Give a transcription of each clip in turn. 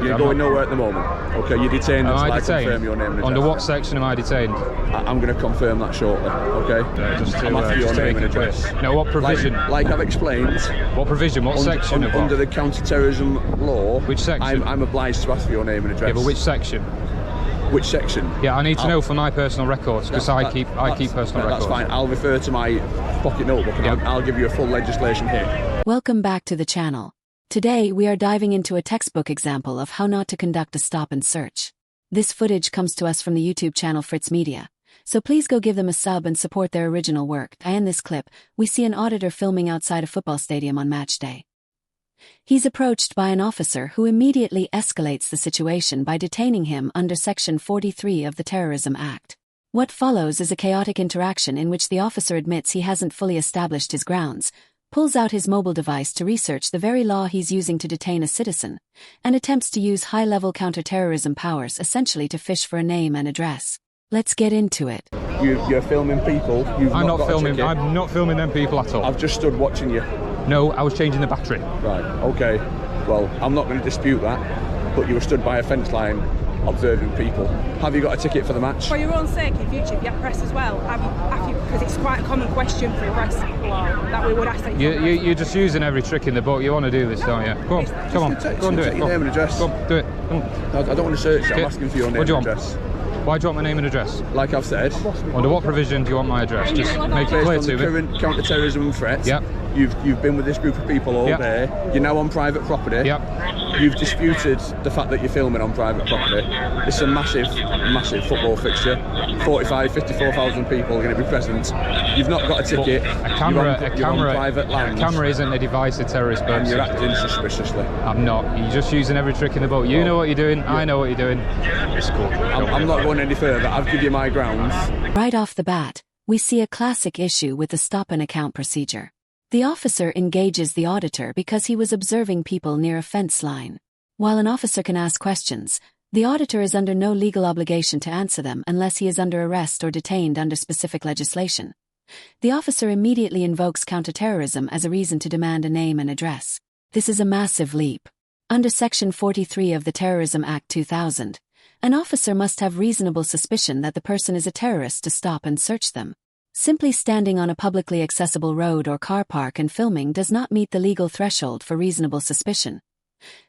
You're going nowhere at the moment. Okay, you're detained until I confirm your name and address. Under what section am I detained? I'm going to confirm that shortly, okay? Just to, I'm after your name and address. No, what provision? Like I've explained. What provision? What section of what? Under the counter-terrorism law. Which section? I'm obliged to ask for your name and address. Yeah, but which section? Which section? Yeah, I need to know for my personal records, because I keep personal records. That's fine. I'll refer to my pocket notebook and I'll give you a full legislation here. Welcome back to the channel. Today we are diving into a textbook example of how not to conduct a stop and search. This footage comes to us from the YouTube channel Fritz Media, so please go give them a sub and support their original work. In this clip, we see an auditor filming outside a football stadium on match day. He's approached by an officer who immediately escalates the situation by detaining him under Section 43 of the Terrorism Act. What follows is a chaotic interaction in which the officer admits he hasn't fully established his grounds, pulls out his mobile device to research the very law he's using to detain a citizen, and attempts to use high-level counter-terrorism powers essentially to fish for a name and address. Let's get into it. You're filming people. I'm not filming them people at all. I've just stood watching you. No, I was changing the battery. Right, okay. Well, I'm not going to dispute that, but you were stood by a fence line observing people. Have you got a ticket for the match? For your own sake, in future, if you have press as well, because it's quite a common question for press that we would ask that you're just using every trick in the book. You want to do this, don't you? Go on, come on, go and do it. Your name and address. Go on, do it. Come on. I don't want to search you. I'm asking for your name and address. Why do you want my name and address? Like I've said. Under what provision do you want my address? Just make it clear to me. Based on the current counter-terrorism threat. Yep. You've been with this group of people all day. You're now on private property. Yep. You've disputed the fact that you're filming on private property. It's a massive football fixture. 54,000 people are going to be present. You've not got a ticket. You're on private land. A camera isn't a device of terrorist purposes. And you're acting suspiciously. I'm not. You're just using every trick in the book. You know what you're doing. I know what you're doing. It's cool. I'm not going any further. I'll give you my grounds. Right off the bat, we see a classic issue with the stop and account procedure. The officer engages the auditor because he was observing people near a fence line. While an officer can ask questions, the auditor is under no legal obligation to answer them unless he is under arrest or detained under specific legislation. The officer immediately invokes counterterrorism as a reason to demand a name and address. This is a massive leap. Under Section 43 of the Terrorism Act 2000, an officer must have reasonable suspicion that the person is a terrorist to stop and search them. Simply standing on a publicly accessible road or car park and filming does not meet the legal threshold for reasonable suspicion.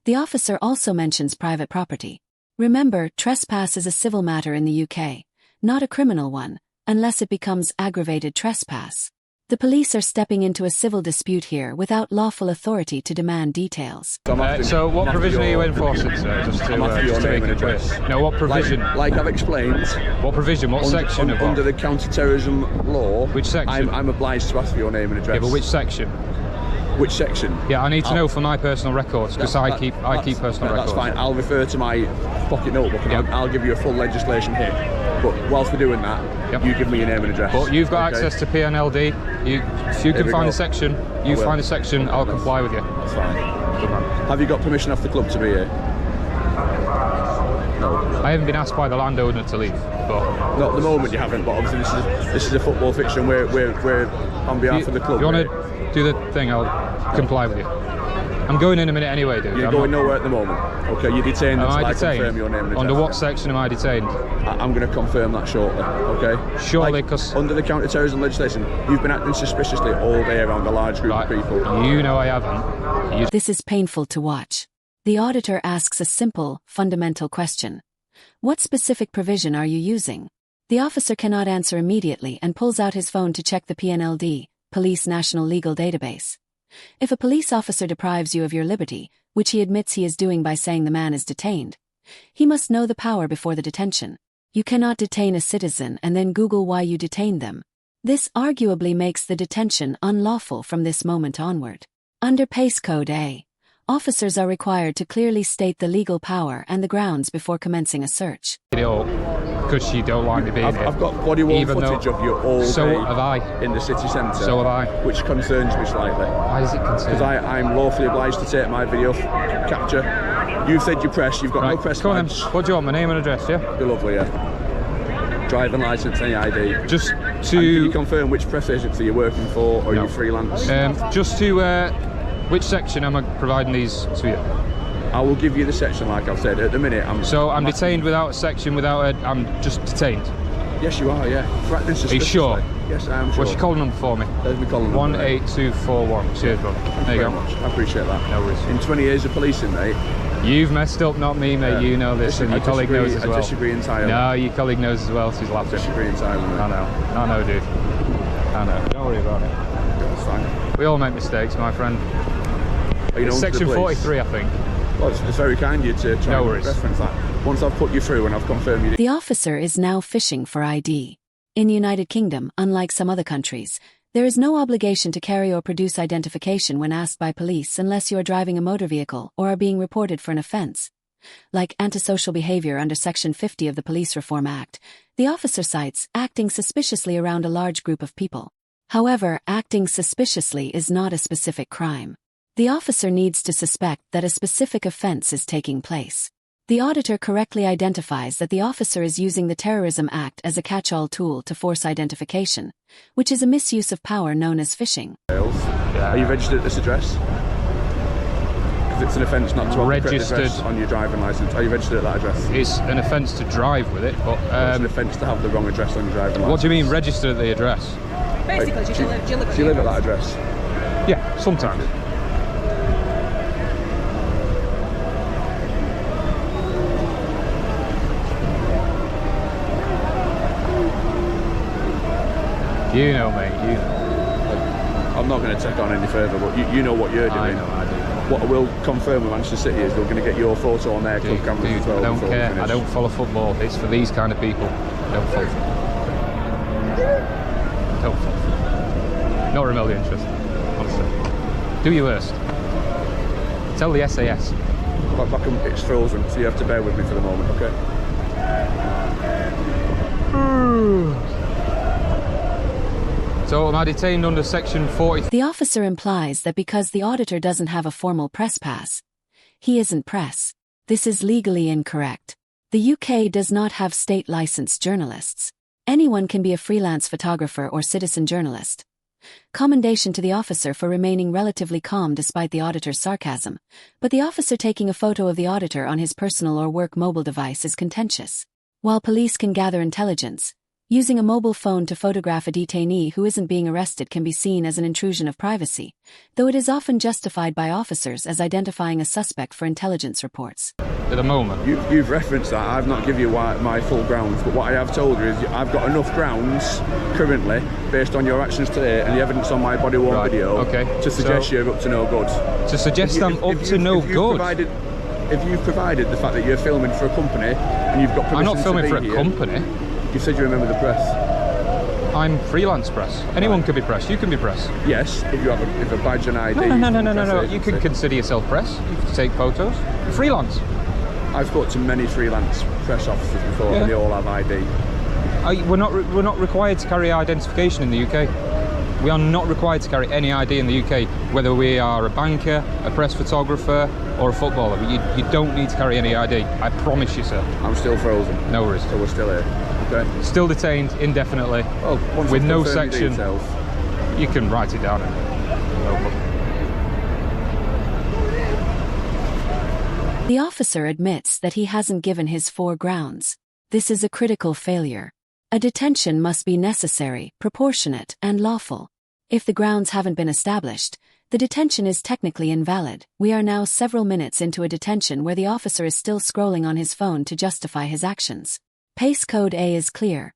The officer also mentions private property. Remember, trespass is a civil matter in the UK, not a criminal one, unless it becomes aggravated trespass. The police are stepping into a civil dispute here without lawful authority to demand details. So what provision are you enforcing, sir? Just to make it clear. No, what provision? Like I've explained. What provision? What section of what? Under the counter-terrorism law. Which section? I'm obliged to ask for your name and address. Yeah, but which section? Which section? Yeah, I need to know for my personal records, because I keep personal records. That's fine. I'll refer to my pocket notebook and I'll give you a full legislation here. But whilst we're doing that, you give me your name and address. But you've got access to PNLD. If you can find a section, find a section, I'll comply with you. That's fine. Good man. Have you got permission off the club to be here? No. I haven't been asked by the landowner to leave, but... Not at the moment you haven't, but obviously this is a football fixture and we're on behalf of the club. You want to do the thing, I'll comply with you. I'm going in a minute anyway, dude. You're going nowhere at the moment. Okay, you're detained until I confirm your name and address. Under what section am I detained? I'm going to confirm that shortly, okay? Surely, because... Under the counter-terrorism legislation, you've been acting suspiciously all day around a large group of people. You know I haven't. This is painful to watch. The auditor asks a simple, fundamental question. What specific provision are you using? The officer cannot answer immediately and pulls out his phone to check the PNLD, Police National Legal Database. If a police officer deprives you of your liberty, which he admits he is doing by saying the man is detained, he must know the power before the detention. You cannot detain a citizen and then Google why you detained them. This arguably makes the detention unlawful from this moment onward. Under PACE Code A, officers are required to clearly state the legal power and the grounds before commencing a search. Because you don't like me being here. I've got body-worn footage of you all day in the city centre. So have I. Which concerns me slightly. Why does it concern? Because I'm lawfully obliged to take my video capture. You've said you press, you've got no press badge. What do you want, my name and address, yeah? You're lovely, yeah. Driving licence, any ID. Just to... And can you confirm which press agency you're working for, or you freelance? Just to... which section am I providing these to you? I will give you the section like I've said. At the minute, I'm detained without a section, I'm just detained. Yes, you are. Yeah. Are you sure? Yes, I am sure. What's your calling number for me? There's my calling number. 18241. Cheers, bro. There you go. Much. I appreciate that. No worries. In 20 years of policing, mate. You've messed up, not me, mate. You know this, and your colleague knows as well. I disagree entirely. No, your colleague knows as well. She's laughing. I disagree entirely. I know, dude. I know. Don't worry about it. That's fine. We all make mistakes, my friend. It's section 43, I think. Well, it's very kind of you to try and reference that. Once I've put you through and I've confirmed you. The officer is now fishing for ID. In the United Kingdom, unlike some other countries, there is no obligation to carry or produce identification when asked by police unless you are driving a motor vehicle or are being reported for an offence. Like antisocial behaviour under Section 50 of the Police Reform Act, the officer cites acting suspiciously around a large group of people. However, acting suspiciously is not a specific crime. The officer needs to suspect that a specific offence is taking place. The auditor correctly identifies that the officer is using the Terrorism Act as a catch-all tool to force identification, which is a misuse of power known as phishing. Are you registered at this address? Because it's an offence not to have the correct address on your driving licence. Are you registered at that address? It's an offence to drive with it, but it's an offence to have the wrong address on your driving licence. What do you mean registered at the address? Basically, do you live at that address? Yeah, sometimes. You know, mate, you know. I'm not going to take on any further, but you know what you're doing. I know, I do. What I will confirm with Manchester City is they're going to get your photo on their club cameras as well. I don't care. I don't follow football. It's for these kind of people. I don't follow football. Don't follow football. Not remotely interested, honestly. Do your worst. Tell the SAS. It's frozen, so you have to bear with me for the moment, okay? So am I detained under section 40? The officer implies that because the auditor doesn't have a formal press pass, he isn't press. This is legally incorrect. The UK does not have state-licensed journalists. Anyone can be a freelance photographer or citizen journalist. Commendation to the officer for remaining relatively calm despite the auditor's sarcasm, but the officer taking a photo of the auditor on his personal or work mobile device is contentious. While police can gather intelligence, using a mobile phone to photograph a detainee who isn't being arrested can be seen as an intrusion of privacy, though it is often justified by officers as identifying a suspect for intelligence reports. At the moment. You've referenced that. I've not given you my full grounds, but what I have told you is I've got enough grounds currently, based on your actions today and the evidence on my body-worn video, to suggest you're up to no good. To suggest I'm up to no good? If you've provided the fact that you're filming for a company and you've got permission I'm not filming for a here, company. You said you remember the press. I'm freelance press. Anyone can be press. You can be press. Yes, if you have a badge and ID. No. You can consider yourself press. You can take photos. You're freelance. I've spoken to many freelance press officers before, and they all have ID. We're not required to carry identification in the UK. We are not required to carry any ID in the UK, whether we are a banker, a press photographer, or a footballer. You don't need to carry any ID. I promise you, sir. I'm still frozen. No worries. So we're still here. Okay. Still detained indefinitely. Well, with no section. You can write it down. No problem. The officer admits that he hasn't given his 4 grounds. This is a critical failure. A detention must be necessary, proportionate, and lawful. If the grounds haven't been established, the detention is technically invalid. We are now several minutes into a detention where the officer is still scrolling on his phone to justify his actions. Pace Code A is clear.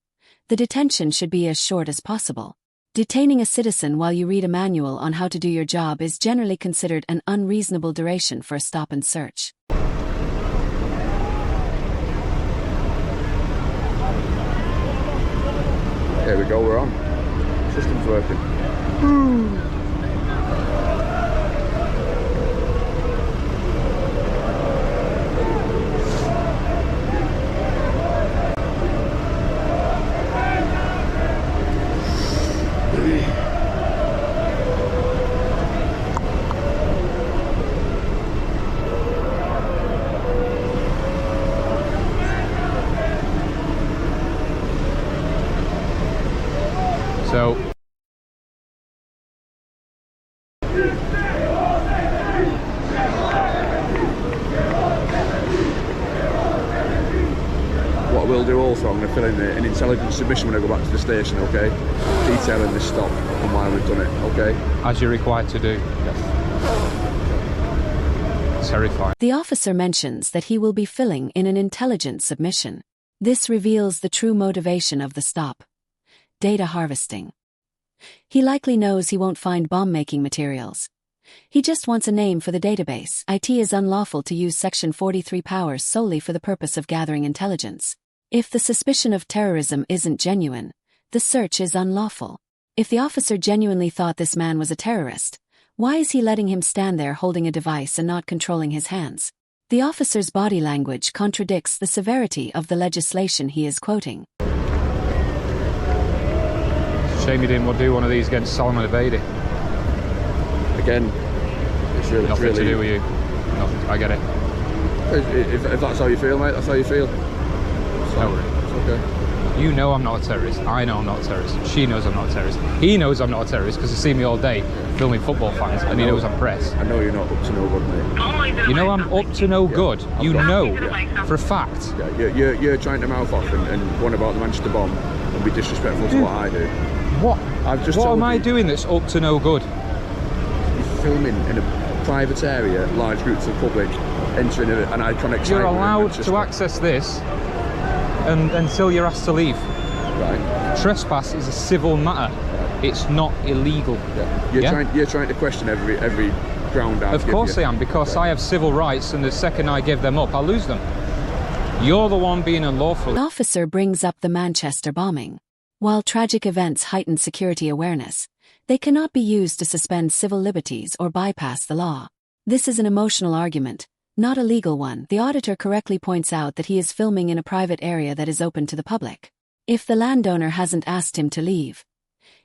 The detention should be as short as possible. Detaining a citizen while you read a manual on how to do your job is generally considered an unreasonable duration for a stop and search. There we go, we're on. System's working. What I will do also, I'm going to fill in an intelligence submission when I go back to the station, okay? Detailing this stop and why we've done it, okay? As you're required to do. Yes. Terrifying. The officer mentions that he will be filling in an intelligence submission. This reveals the true motivation of the stop: data harvesting. He likely knows he won't find bomb-making materials. He just wants a name for the database. It is unlawful to use Section 43 powers solely for the purpose of gathering intelligence. If the suspicion of terrorism isn't genuine, the search is unlawful. If the officer genuinely thought this man was a terrorist, why is he letting him stand there holding a device and not controlling his hands? The officer's body language contradicts the severity of the legislation he is quoting. Shame you didn't do one of these against Solomon Abedi. Again, it's really... Nothing to do with you. Nothing. I get it. If that's how you feel, mate, that's how you feel. No worry. It's okay. You know I'm not a terrorist. I know I'm not a terrorist. She knows I'm not a terrorist. He knows I'm not a terrorist because he's seen me all day filming football fans, and he knows I'm press. I know you're not up to no good, mate. You know I'm up to no good. You know for a fact. Yeah, you're trying to mouth off and one about the Manchester bomb and be disrespectful to what I do. What? What am I you, doing that's up to no good? You're filming in a private area, large groups of public, entering an iconic site. You're allowed to access this until you're asked to leave. Right. Trespass is a civil matter. It's not illegal. Yeah. You're trying to question every ground I've Of course I am, because I have civil rights, and the second I give them up, I'll lose them. You're the one being unlawful. The officer brings up the Manchester bombing. While tragic events heighten security awareness, they cannot be used to suspend civil liberties or bypass the law. This is an emotional argument, not a legal one. The auditor correctly points out that he is filming in a private area that is open to the public. If the landowner hasn't asked him to leave,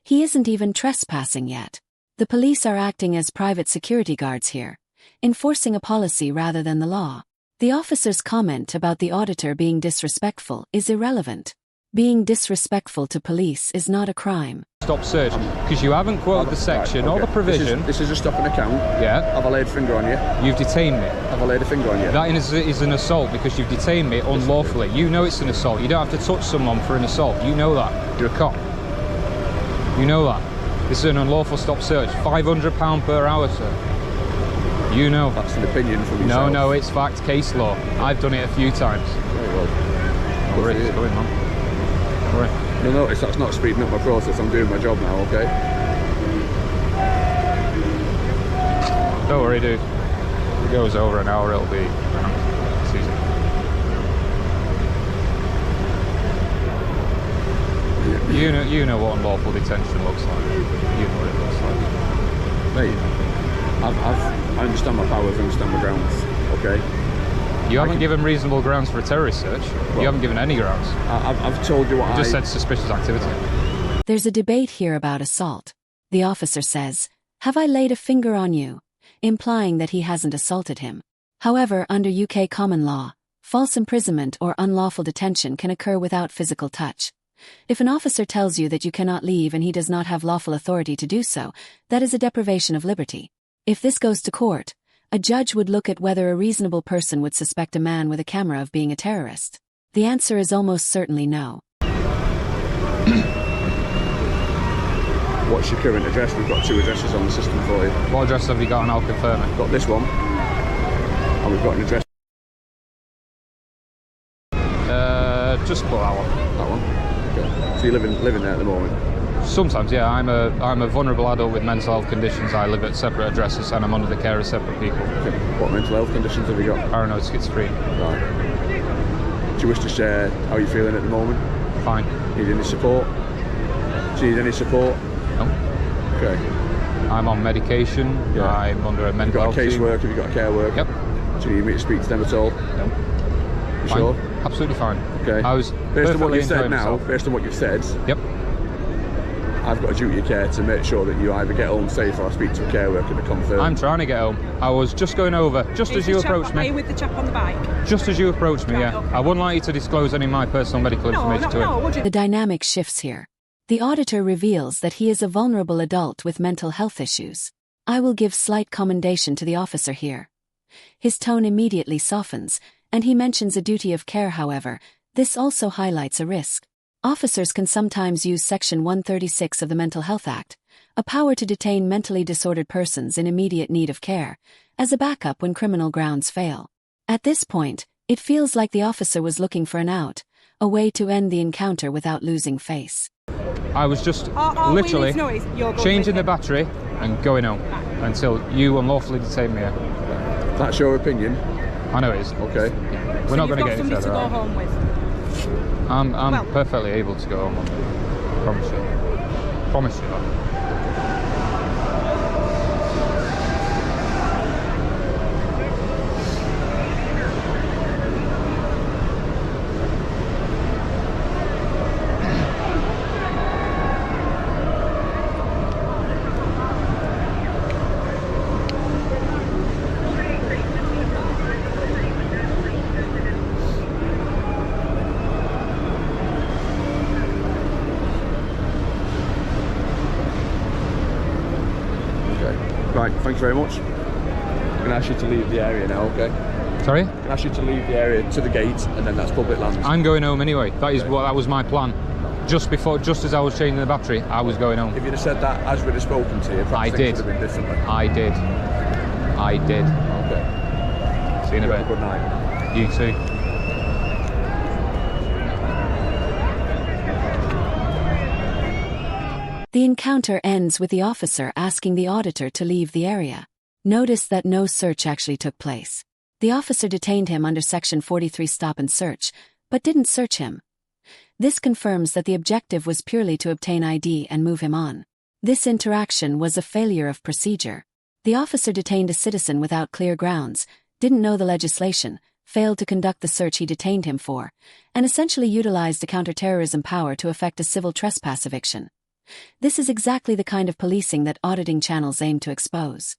he isn't even trespassing yet. The police are acting as private security guards here, enforcing a policy rather than the law. The officer's comment about the auditor being disrespectful is irrelevant. Being disrespectful to police is not a crime. Stop search, because you haven't quoted the section or the provision. This is a stop and account. Yeah. Have I laid a finger on you? You've detained me. Have I laid a finger on you? That is an assault because you've detained me unlawfully. You know it's an assault. You don't have to touch someone for an assault. You know that. You're a cop. You know that. This is an unlawful stop search. £500 per hour, sir. You know. That's an opinion from yourself. No, it's fact, case law. I've done it a few times. Very well. No worries. Go in, man. Right. You'll notice that's not speeding up my process. I'm doing my job now, okay? Don't worry, dude. If it goes over an hour, it'll be... It's easy. You know what unlawful detention looks like. You know what it looks like. Mate, I understand my powers, I understand my grounds, okay? You haven't given reasonable grounds for a terrorist search. Well, you haven't given any grounds. I've told you what You just said suspicious activity. There's a debate here about assault. The officer says, "Have I laid a finger on you?" implying that he hasn't assaulted him. However, under UK common law, false imprisonment or unlawful detention can occur without physical touch. If an officer tells you that you cannot leave and he does not have lawful authority to do so, that is a deprivation of liberty. If this goes to court, a judge would look at whether a reasonable person would suspect a man with a camera of being a terrorist. The answer is almost certainly no. What's your current address? We've got 2 addresses on the system for you. What address have you got, and I'll confirm it? We've got this one, and we've got an address. Just put that one. That one? Okay. So you're living there at the moment? Sometimes, yeah. I'm a vulnerable adult with mental health conditions. I live at separate addresses and I'm under the care of separate people. Okay. What mental health conditions have you got? Paranoid schizophrenia. Right. Do you wish to share how you're feeling at the moment? Fine. Need any support? Do you need any support? No. Okay. I'm on medication. Yeah. I'm under a mental health Have you got a casework? team. Have you got a care work? Yep. Do you need me to speak to them at all? No. You Fine. sure? Absolutely fine. Okay. I was based on what you've said enjoying now, myself. based on what you've said, Yep. I've got a duty of care to make sure that you either get home safe or I speak to a care worker to confirm. I'm trying to get home. I was just going over, just as you approached Are me. you with the chap on the bike? Just as you approached me, Right, yeah. okay. I wouldn't like you to disclose any of my personal medical information to him. No, would you? The dynamic shifts here. The auditor reveals that he is a vulnerable adult with mental health issues. I will give slight commendation to the officer here. His tone immediately softens, and he mentions a duty of care. However, This also highlights a risk. Officers can sometimes use Section 136 of the Mental Health Act, a power to detain mentally disordered persons in immediate need of care, as a backup when criminal grounds fail. At this point, it feels like the officer was looking for an out, a way to end the encounter without losing face. I was just literally changing the battery and going home until you unlawfully detained me here. That's your opinion? I know it is. Okay. Yeah. We're not going to get any further. To go home with. I'm perfectly able to go home. Promise you. Promise you that. Right, thank you very much. I'm going to ask you to leave the area now, okay? Sorry? I'm going to ask you to leave the area to the gate, and then that's public land. I'm going home anyway. That was my plan. Just as I was changing the battery, I was going home. If you'd have said that as we'd have spoken to you, perhaps things would have been differently. I did. Okay. See you in a bit. Have a good night. You too. The encounter ends with the officer asking the auditor to leave the area. Notice that no search actually took place. The officer detained him under Section 43 stop and search, but didn't search him. This confirms that the objective was purely to obtain ID and move him on. This interaction was a failure of procedure. The officer detained a citizen without clear grounds, didn't know the legislation, failed to conduct the search he detained him for, and essentially utilized a counterterrorism power to effect a civil trespass eviction. This is exactly the kind of policing that auditing channels aim to expose.